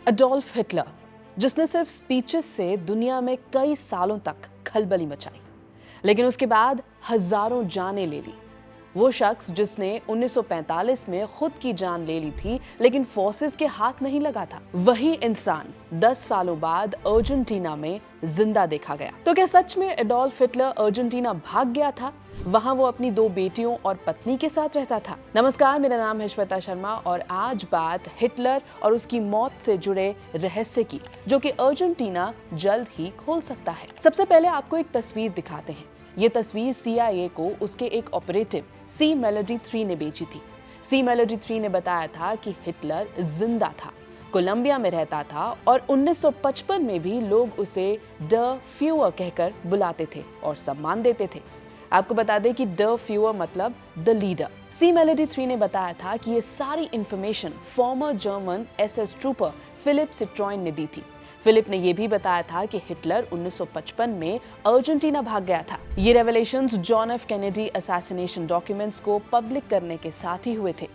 Adolf Hitler, जिसने सिर्फ speeches से दुनिया में कई सालों तक खलबली मचाई, लेकिन उसके बाद हजारों जानें ले ली। वो शख्स जिसने 1945 में खुद की जान ले ली थी, लेकिन फोर्सेस के हाथ नहीं लगा था, वही इंसान 10 सालों बाद अर्जेंटीना में जिंदा देखा गया। तो क्या सच में एडोल्फ हिटलर अर्जेंटीना भाग गया था? वहां वो अपनी 2 बेटियों और पत्नी के साथ रहता था। नमस्कार, मेरा नाम है श्वेता शर्मा और आज बात हिटलर और उसकी मौत से जुड़े रहस्य की, जो कि अर्जेंटीना जल्द ही खोल सकता है। सबसे पहले आपको एक तस्वीर दिखाते हैं। ये तस्वीर CIA को उसके एक ऑपरेटिव सी मेलोडी 3 ने भेजी थी। सी मेलोडी 3 ने बताया था कि हिटलर जिंदा था, कोलंबिया में रहता था और 1955 में भी लोग उसे ड फ्यूअर कहकर बुलाते थे और सम्मान देते थे। आपको बता दें कि ड फ्यूअर मतलब द लीडर। सी मेलोडी 3 ने बताया था कि ये सारी information former German SS trooper Philip Citroen ने दी थी। फिलिप ने यह भी बताया था कि हिटलर 1955 में अर्जेंटीना भाग गया था। ये revelations John F Kennedy assassination documents को पब्लिक करने के साथ ही हुए थे।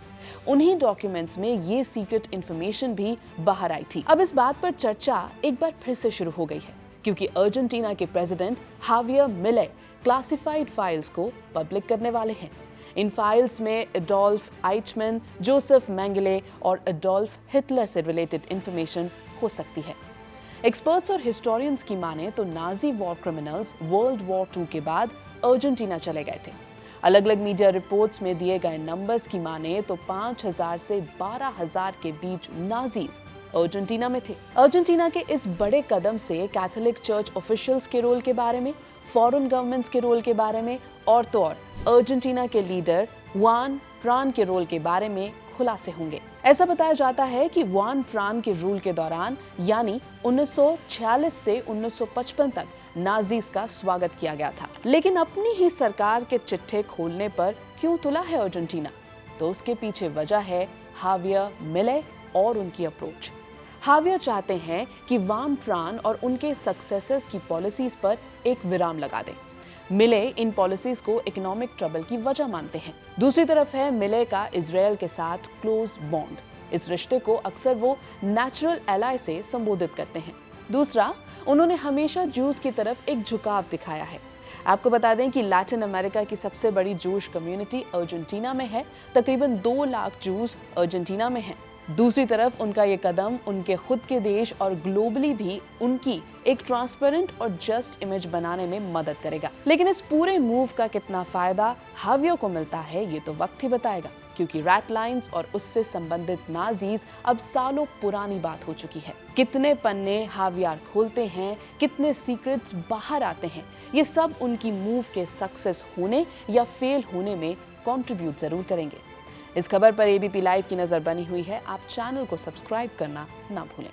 उन्हीं डॉक्यूमेंट्स में ये सीक्रेट इंफॉर्मेशन भी बाहर आई थी। अब इस बात पर चर्चा एक बार फिर से शुरू हो गई है, क्योंकि अर्जेंटीना के प्रेसिडेंट हावियर मिले क्लासिफाइड फाइल्स को पब्लिक करने वाले हैं। इन फाइल्स में एडोल्फ आइचमैन, जोसेफ मेंगेले और एडोल्फ हिटलर से रिलेटेड इंफॉर्मेशन हो सकती है। एक्सपर्ट्स और हिस्टोरियंस की माने तो Nazi war criminals world war 2 के बाद अर्जेंटीना चले गए थे। अलग अलग मीडिया रिपोर्ट्स में दिए गए नंबर्स की माने तो 5,000 से 12,000 के बीच नाजीज अर्जेंटीना में थे। अर्जेंटीना के इस बड़े कदम से कैथोलिक चर्च ऑफिशियल्स के रोल के बारे में, फॉरेन गवर्नमेंट्स के रोल के बारे में और तो और अर्जेंटीना के लीडर जुआन प्रान के रोल के बारे में खुलासे होंगे। ऐसा बताया जाता है कि जुआन प्रान के रूल के दौरान यानी 1946 से 1955 तक नाजीज का स्वागत किया गया था। लेकिन अपनी ही सरकार के चिट्ठे खोलने पर क्यों तुला है अर्जेंटीना? तो उसके पीछे वजह है हावियर मिले और उनकी अप्रोच। हावियर चाहते हैं कि जुआन प्रान और उनके सक्सेसर्स की पॉलिसीज पर एक विराम लगा दें। मिले इन पॉलिसीज को इकोनॉमिक ट्रबल की वजह मानते हैं। दूसरी तरफ है मिले का इजराइल के साथ क्लोज बॉन्ड। इस रिश्ते को अक्सर वो नेचुरल एलाय से संबोधित करते हैं। दूसरा, उन्होंने हमेशा जूस की तरफ एक झुकाव दिखाया है। आपको बता दें कि लैटिन अमेरिका की सबसे बड़ी जूश कम्युनिटी अर्जेंटीना में है। तकरीबन 2 लाख जूस अर्जेंटीना में हैं। दूसरी तरफ उनका ये कदम उनके खुद के देश और ग्लोबली भी उनकी एक ट्रांसपेरेंट और जस्ट इमेज बनाने में मदद करेगा। लेकिन इस पूरे मूव का कितना फायदा हावियर को मिलता है, ये तो वक्त ही बताएगा, क्योंकि रैट लाइन्स और उससे संबंधित नाजीज अब सालों पुरानी बात हो चुकी है। कितने पन्ने हावियर खोलते हैं, कितने सीक्रेट्स बाहर आते हैं, ये सब उनकी मूव के सक्सेस होने या फेल होने में कंट्रीब्यूट जरूर करेंगे। इस खबर पर ABP लाइव की नजर बनी हुई है। आप चैनल को सब्सक्राइब करना ना भूलें।